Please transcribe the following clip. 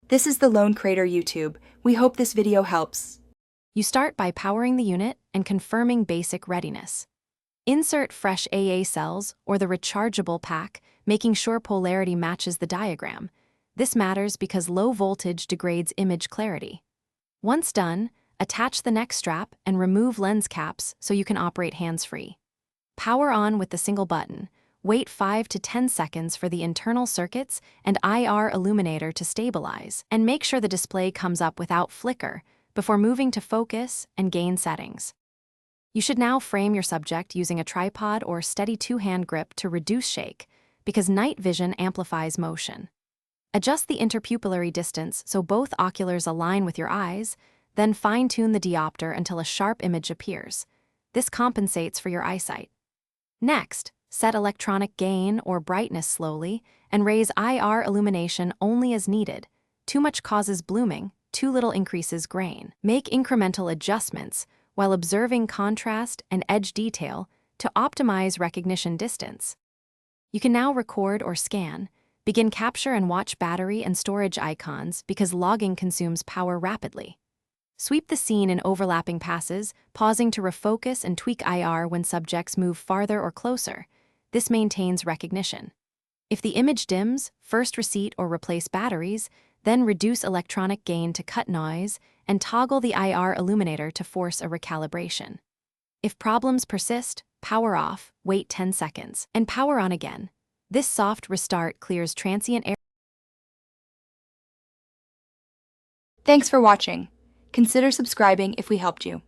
This is the Lone Crater YouTube. We hope this video helps. You start by powering the unit and confirming basic readiness. Insert fresh AA cells or the rechargeable pack, making sure polarity matches the diagram. This matters because low voltage degrades image clarity. Once done, attach the neck strap and remove lens caps so you can operate hands-free. Power on with the single button. Wait 5 to 10 seconds for the internal circuits and IR illuminator to stabilize, and make sure the display comes up without flicker before moving to focus and gain settings. You should now frame your subject using a tripod or steady two-hand grip to reduce shake, because night vision amplifies motion. Adjust the interpupillary distance so both oculars align with your eyes, then fine-tune the diopter until a sharp image appears. This compensates for your eyesight. Next, set electronic gain or brightness slowly and raise IR illumination only as needed. Too much causes blooming, too little increases grain. Make incremental adjustments while observing contrast and edge detail to optimize recognition distance. You can now record or scan. Begin capture and watch battery and storage icons because logging consumes power rapidly. Sweep the scene in overlapping passes, pausing to refocus and tweak IR when subjects move farther or closer. This maintains recognition. If the image dims, first reseat or replace batteries, then reduce electronic gain to cut noise and toggle the IR illuminator to force a recalibration. If problems persist, power off, wait 10 seconds, and power on again. This soft restart clears transient errors. Thanks for watching. Consider subscribing if we helped you.